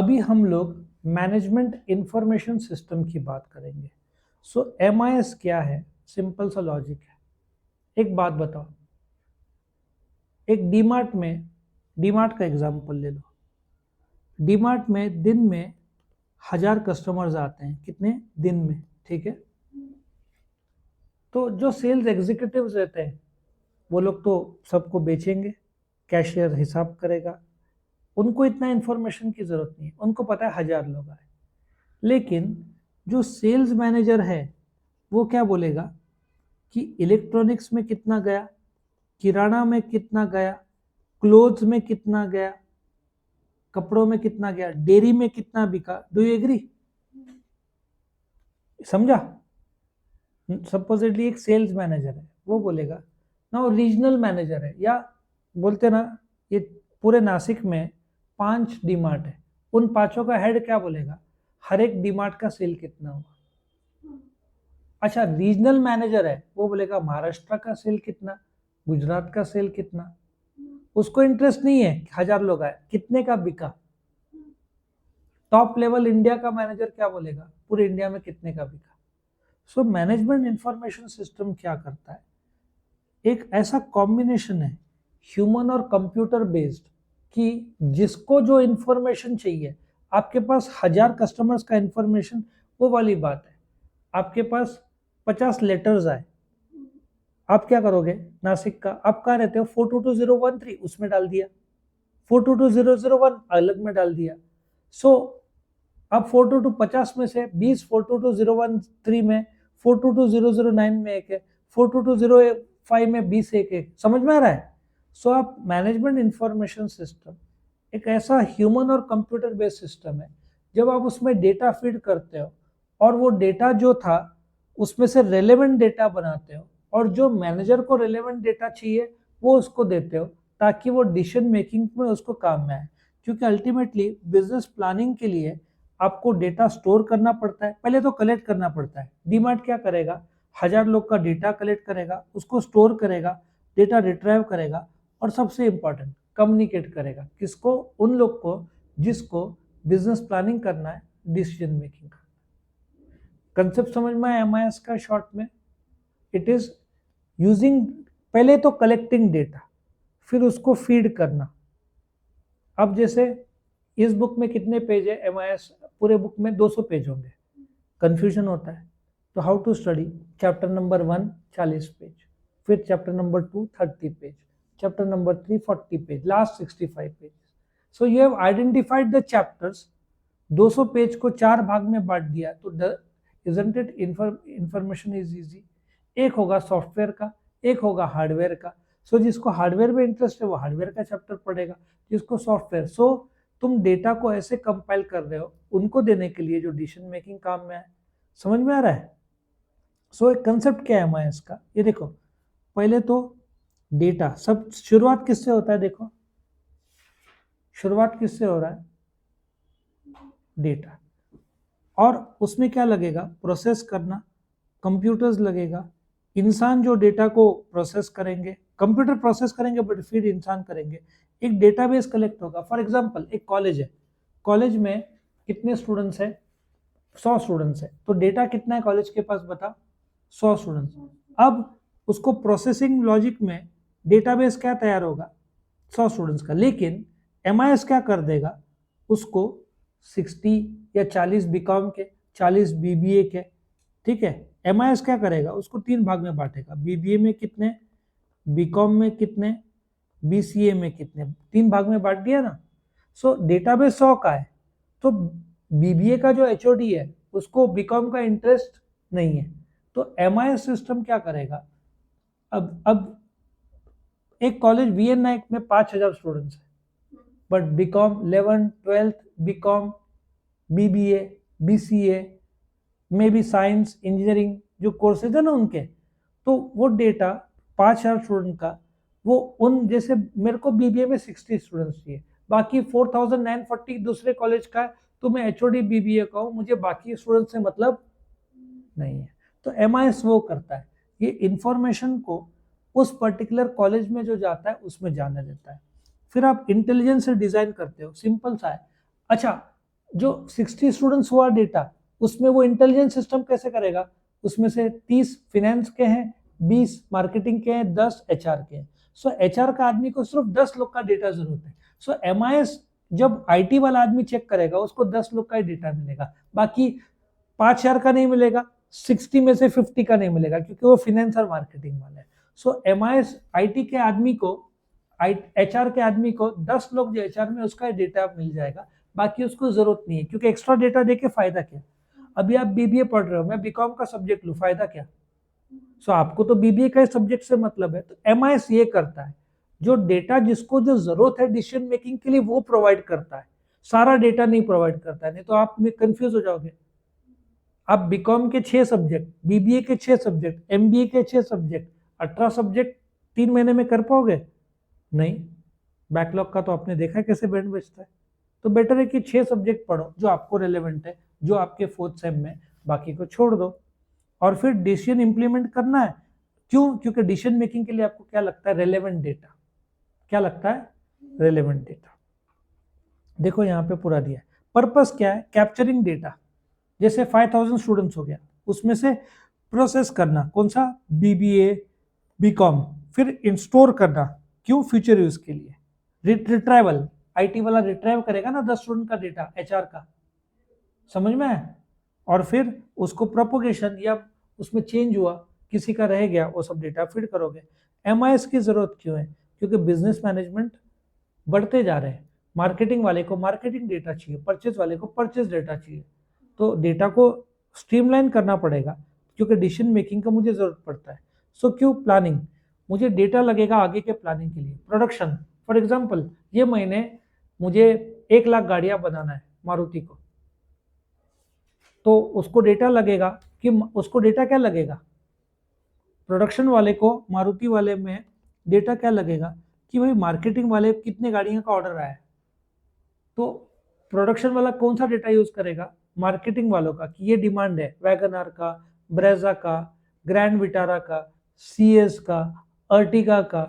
अभी हम लोग मैनेजमेंट इंफॉर्मेशन सिस्टम की बात करेंगे। सो MIS क्या है? सिंपल सा लॉजिक है। एक बात बताओ, एक डीमार्ट का एग्जांपल ले लो। डीमार्ट में दिन में 1000 कस्टमर्स आते हैं, कितने दिन में? ठीक है, तो जो सेल्स एग्जीक्यूटिव्स रहते हैं वो लोग तो सबको बेचेंगे, कैशियर हिसाब करेगा, उनको इतना इन्फॉर्मेशन की जरूरत नहीं है, उनको पता है 1000 लोग आए। लेकिन जो सेल्स मैनेजर है वो क्या बोलेगा कि इलेक्ट्रॉनिक्स में कितना गया, किराना में कितना गया, क्लोथ्स में कितना गया, कपड़ों में कितना गया, डेयरी में कितना बिका। Do you agree? समझा? सपोजिटली एक सेल्स मैनेजर है, वो बोलेगा ना, रीजनल मैनेजर है, या बोलते ना, ये पूरे नासिक में 5 डीमार्ट है, उन 5 का हेड क्या बोलेगा, हर एक डीमार्ट का सेल कितना हुआ। अच्छा, रीजनल मैनेजर है, वो बोलेगा महाराष्ट्र का सेल कितना, गुजरात का सेल कितना। उसको इंटरेस्ट नहीं है 1000 लोग आए, कितने का बिका। टॉप लेवल इंडिया का मैनेजर क्या बोलेगा, पूरे इंडिया में कितने का बिका। सो मैनेजमेंट इंफॉर्मेशन सिस्टम क्या करता है, एक ऐसा कॉम्बिनेशन है ह्यूमन और कंप्यूटर बेस्ड कि जिसको जो इंफॉर्मेशन चाहिए, आपके पास 1000 कस्टमर्स का इंफॉर्मेशन, वो वाली बात है। आपके पास 50 लेटर्स आए, आप क्या करोगे, नासिक का, आप कहाँ रहते हो, 422013, उसमें डाल दिया, 422001 अलग में डाल दिया। सो अब 42250 में से 20 422013 में, 422009 में एक है, 422005 में 20 एक है। समझ में आ रहा है? सो आप मैनेजमेंट इंफॉर्मेशन सिस्टम एक ऐसा ह्यूमन और कंप्यूटर बेस्ड सिस्टम है, जब आप उसमें डेटा फीड करते हो और वो डेटा जो था उसमें से रेलेवेंट डेटा बनाते हो, और जो मैनेजर को रेलेवेंट डेटा चाहिए वो उसको देते हो, ताकि वो डिसीजन मेकिंग में उसको काम में आए। क्योंकि अल्टीमेटली बिजनेस प्लानिंग के लिए आपको डेटा स्टोर करना पड़ता है, पहले तो कलेक्ट करना पड़ता है। डीमार्ट क्या करेगा, 1000 लोग का डेटा कलेक्ट करेगा, उसको स्टोर करेगा, डेटा रिट्राइव करेगा, और सबसे इंपॉर्टेंट कम्युनिकेट करेगा, किसको, उन लोग को जिसको बिजनेस प्लानिंग करना है, डिसीजन मेकिंग करना है। कंसेप्ट समझ में आया MIS का शॉर्ट में? इट इज यूजिंग, पहले तो कलेक्टिंग डेटा, फिर उसको फीड करना। अब जैसे इस बुक में कितने पेज है, MIS पूरे बुक में 200 पेज होंगे, कंफ्यूजन होता है, तो how to study, chapter number 1 40 page, फिर chapter number 2 30 page, chapter number 3 40 page, last 65 page. So you have identified the chapters, 200 page को 4 भाग में बांट दिया, तो isn't it information is easy. एक होगा सॉफ्टवेयर का, एक होगा हार्डवेयर का। सो जिसको हार्डवेयर में इंटरेस्ट है वो हार्डवेयर का चैप्टर पढ़ेगा, जिसको सॉफ्टवेयर। सो तुम डेटा को ऐसे कंपाइल कर रहे हो उनको देने के लिए जो डिसीजन मेकिंग काम में आए। समझ में आ रहा है? सो एक कंसेप्ट क्या है MIS का, ये देखो, पहले तो डेटा, सब शुरुआत किससे होता है, देखो शुरुआत किससे हो रहा है, डेटा, और उसमें क्या लगेगा, प्रोसेस करना, कंप्यूटर्स लगेगा, इंसान जो डेटा को प्रोसेस करेंगे, कंप्यूटर प्रोसेस करेंगे बट फिर इंसान करेंगे। एक डेटाबेस कलेक्ट होगा। फॉर एग्जांपल एक कॉलेज है, कॉलेज में कितने स्टूडेंट्स है, 100 स्टूडेंट्स है, तो डेटा कितना है कॉलेज के पास, बता, 100 स्टूडेंट्स। अब उसको प्रोसेसिंग लॉजिक में डेटाबेस क्या तैयार होगा, 100 स्टूडेंट्स का। लेकिन MIS क्या कर देगा, उसको 60 या 40 बीकॉम के, 40 BBA के, ठीक है, MIS क्या करेगा, उसको 3 भाग में बांटेगा, BBA में कितने, बीकॉम में कितने, BCA में कितने, 3 भाग में बांट दिया ना। सो डेटाबेस 100 का है, तो BBA का जो HOD है उसको बीकॉम का इंटरेस्ट नहीं है, तो MIS सिस्टम क्या करेगा, अब एक कॉलेज VN नायक में 5000 स्टूडेंट्स है, but BCom 11th 12th BCom, BBA, BCA में भी साइंस इंजीनियरिंग जो कोर्सेज है ना उनके, तो वो डेटा 5000 स्टूडेंट का, वो उन जैसे मेरे को BBA में 60 स्टूडेंट्स चाहिए, बाकी 4940 दूसरे कॉलेज का है, तो मैं HOD BBA का हूँ, मुझे बाकी स्टूडेंट से मतलब नहीं है। तो MIS वो करता है, ये इंफॉर्मेशन को उस पर्टिकुलर कॉलेज में जो जाता है उसमें जाने देता है। फिर आप इंटेलिजेंस से डिजाइन करते हो, सिंपल सा है। अच्छा, जो 60 स्टूडेंट्स हुआ डेटा, उसमें वो इंटेलिजेंस सिस्टम कैसे करेगा, उसमें से 30 फिनेंस के हैं, 20 मार्केटिंग के हैं, 10 एचआर के हैं। सो एचआर का आदमी को सिर्फ 10 लोग का डेटा जरूरत है। सो एमआईएस जब आईटी वाला आदमी चेक करेगा उसको 10 लोग का ही डेटा मिलेगा, बाकी 5,000 का नहीं मिलेगा, 60 में से 50 का नहीं मिलेगा, क्योंकि वो फिनेंस और मार्केटिंग वाला है। सो एमआईएस आईटी के आदमी को, एचआर के आदमी को 10 लोग जो एचआर में उसका डेटा मिल जाएगा, बाकी उसको जरूरत नहीं है, क्योंकि एक्स्ट्रा डेटा देके फायदा क्या। अभी आप बीबीए पढ़ रहे हो, मैं बीकॉम का सब्जेक्ट लूँ, फायदा क्या। सो आपको तो बीबीए का सब्जेक्ट से मतलब है। तो एमआईएस ये करता है, जो डेटा जिसको जो जरूरत है डिसीजन मेकिंग के लिए वो प्रोवाइड करता है, सारा डेटा नहीं प्रोवाइड करता है, नहीं तो आप में कंफ्यूज हो जाओगे। आप बीकॉम के 6 सब्जेक्ट, बीबीए के 6 सब्जेक्ट, एमबीए के 6 सब्जेक्ट, 18 सब्जेक्ट 3 महीने में कर पाओगे? नहीं। बैकलॉग का तो आपने देखा कैसे बैंड बजता है। तो बेटर है कि 6 सब्जेक्ट पढ़ो जो आपको रेलेवेंट है, जो आपके 4th सेम में, बाकी को छोड़ दो। और फिर डिसीजन इंप्लीमेंट करना है। क्यों? क्योंकि डिसीजन मेकिंग के लिए आपको क्या लगता है, रेलेवेंट डेटा। क्या लगता है? Relevant data. देखो यहाँ पे पूरा दिया है। पर्पस क्या है? Capturing data. जैसे 5000 स्टूडेंट्स हो गया, उसमें से प्रोसेस करना, कौन सा? बीबीए, बीकॉम, फिर इंस्टोर करना, क्यों? फ्यूचर यूज के लिए। रिट्राइवल, आईटी वाला रिट्राइव करेगा ना 10 स्टूडेंट का डेटा एचआर का, समझ में है? और फिर उसको प्रोपोगेशन, या उसमें चेंज हुआ, किसी का रह गया, वो सब डेटा फीड करोगे। एमआईएस की जरूरत क्यों है? क्योंकि बिजनेस मैनेजमेंट बढ़ते जा रहे हैं, मार्केटिंग वाले को मार्केटिंग डेटा चाहिए, परचेज वाले को परचेज डेटा चाहिए, तो डेटा को स्ट्रीमलाइन करना पड़ेगा, क्योंकि डिसीजन मेकिंग का मुझे जरूरत पड़ता है। सो क्यों? प्लानिंग, मुझे डेटा लगेगा आगे के प्लानिंग के लिए। प्रोडक्शन, फॉर एग्जांपल ये महीने मुझे 1 लाख गाड़ियां बनाना है मारुति को, तो उसको डेटा लगेगा कि उसको डेटा क्या लगेगा, प्रोडक्शन वाले को मारुति वाले में डेटा क्या लगेगा कि भाई मार्केटिंग वाले कितने गाड़ियों का ऑर्डर आया है। तो प्रोडक्शन वाला कौन सा डेटा यूज करेगा? मार्केटिंग वालों का, कि ये डिमांड है वैगनआर का, ब्रेजा का, ग्रैंड विटारा का, सीएस का, अर्टिगा का,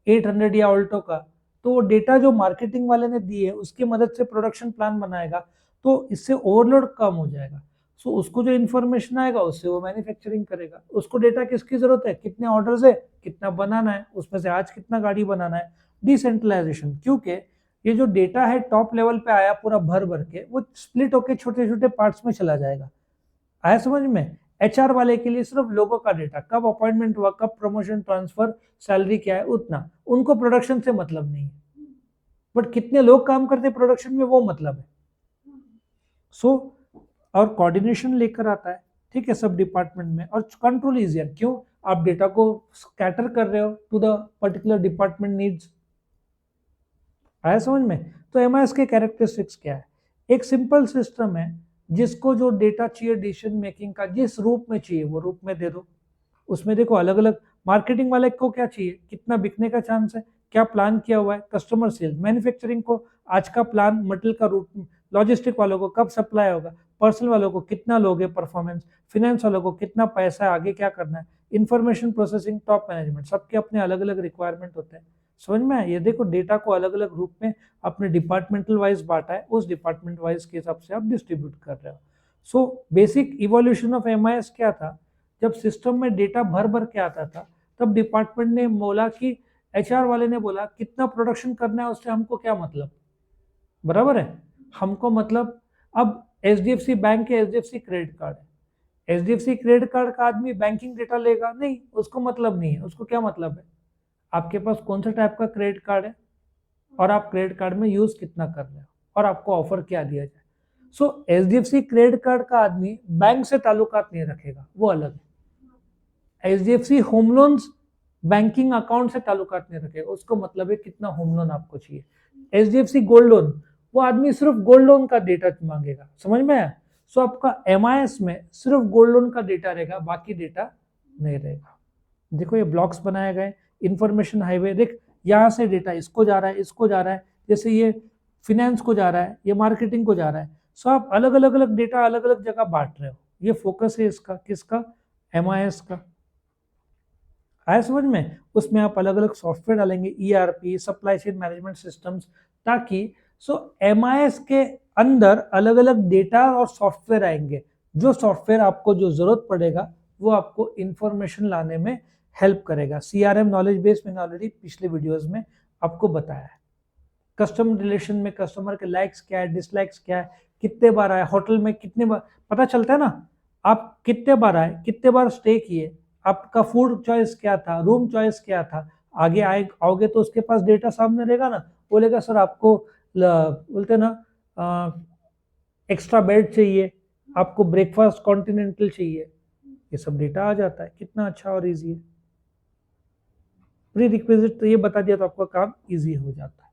800 या ऑल्टो का। तो वो डेटा जो मार्केटिंग वाले ने दी है उसकी मदद से प्रोडक्शन प्लान बनाएगा, तो इससे ओवरलोड कम हो जाएगा। सो उसको जो इन्फॉर्मेशन आएगा उससे वो मैन्युफैक्चरिंग करेगा। उसको डेटा किसकी जरूरत है? कितने ऑर्डर्स है, कितना बनाना है, उसमें से आज कितना गाड़ी बनाना है। डिसेंट्रलाइजेशन, क्योंकि ये जो डेटा है टॉप लेवल पे आया पूरा भर भर के, वो स्प्लिट होके छोटे छोटे पार्ट्स में चला जाएगा। आया समझ में? एचआर वाले के लिए सिर्फ लोगों का डेटा, कब अपॉइंटमेंट हुआ, कब प्रमोशन ट्रांसफर, सैलरी क्या है, उतना। उनको प्रोडक्शन से मतलब नहीं है, बट कितने लोग काम करते प्रोडक्शन में वो मतलब है। सो और कोऑर्डिनेशन लेकर आता है, ठीक है, सब डिपार्टमेंट में। और कंट्रोल इजियर, क्यों? आप डेटा को स्कैटर कर रहे हो to the particular department needs. आया समझ में? तो एमआईएस के कैरेक्टरिस्टिक्स क्या है? एक सिंपल सिस्टम है, जिसको जो डेटा चाहिए डिसीजन मेकिंग का, जिस रूप में चाहिए वो रूप में दे दो। उसमें देखो अलग अलग, मार्केटिंग वाले को क्या चाहिए, कितना बिकने का चांस है, क्या प्लान किया हुआ है, कस्टमर सेल्स। मैन्युफैक्चरिंग को आज का प्लान, मटेरियल का रूट। लॉजिस्टिक वालों को कब सप्लाई होगा, पर्सनल वालों को कितना लोगे परफॉर्मेंस, फाइनेंस वालों को कितना पैसा है, आगे क्या करना है, इंफॉर्मेशन प्रोसेसिंग, टॉप मैनेजमेंट, सबके अपने अलग अलग रिक्वायरमेंट होते हैं। समझ में आया? ये देखो डेटा को अलग अलग रूप में अपने डिपार्टमेंटल वाइज बांटा है, उस डिपार्टमेंट वाइज के हिसाब से आप डिस्ट्रीब्यूट कर रहे हो। So basic evolution of MIS क्या था? जब सिस्टम में डेटा भर भर के आता था, तब डिपार्टमेंट ने बोला कि, एचआर वाले ने बोला कितना प्रोडक्शन करना है उससे हमको क्या मतलब, बराबर है? हमको मतलब, अब एचडीएफसी बैंक है, एचडीएफसी क्रेडिट कार्ड है, एचडीएफसी क्रेडिट कार्ड का आदमी बैंकिंग डेटा लेगा नहीं, उसको मतलब नहीं है। उसको क्या मतलब है, आपके पास कौन सा टाइप का क्रेडिट कार्ड है, और आप क्रेडिट कार्ड में यूज कितना कर रहे हो, और आपको ऑफर क्या दिया जाए। सो एचडीएफसी क्रेडिट कार्ड का आदमी बैंक से ताल्लुकात नहीं रखेगा, वो अलग है। HDFC home loans banking account से ताल्लुकात नहीं रखेगा, उसको मतलब है कितना होम लोन आपको चाहिए। एचडीएफसी गोल्ड लोन, वो आदमी सिर्फ गोल्ड लोन का डेटा मांगेगा। समझ में आया? सो आपका एमआईएस में सिर्फ गोल्ड लोन का डेटा रहेगा, बाकी डेटा नहीं रहेगा। देखो ये ब्लॉक्स बनाए गए, इंफॉर्मेशन हाईवे, देख यहाँ से डेटा इसको जा रहा है, इसको जा रहा है, जैसे ये फिनेंस को जा रहा है, ये मार्केटिंग को जा रहा है। सो आप अलग अलग अलग डेटा अलग अलग जगह बांट रहे हो। ये फोकस है इसका, किसका? एमआईएस का। आया समझ में? उसमें आप अलग अलग सॉफ्टवेयर डालेंगे, ERP, supply chain management systems, ताकि एमआईएस के अंदर अलग अलग डेटा और सॉफ्टवेयर आएंगे, जो सॉफ्टवेयर आपको जो जरूरत पड़ेगा वो आपको इंफॉर्मेशन लाने में हेल्प करेगा। CRM नॉलेज बेस मैंने ऑलरेडी पिछले वीडियोस में आपको बताया है। कस्टमर रिलेशन में कस्टमर के लाइक्स क्या है, डिसलाइक्स क्या है, कितने बार आए होटल में, कितने बार पता चलता है ना, आप कितने बार आए, कितने बार स्टे किए, आपका फूड चॉइस क्या था, रूम चॉइस क्या था। आगे आए आओगे तो उसके पास डेटा सामने रहेगा ना, बोलेगा सर आपको बोलते ना एक्स्ट्रा बेड चाहिए, आपको ब्रेकफास्ट कॉन्टिनेंटल चाहिए, ये सब डेटा आ जाता है। कितना अच्छा और इजी है। प्री रिक्विजिट तो ये बता दिया तो आपका काम इजी हो जाता है।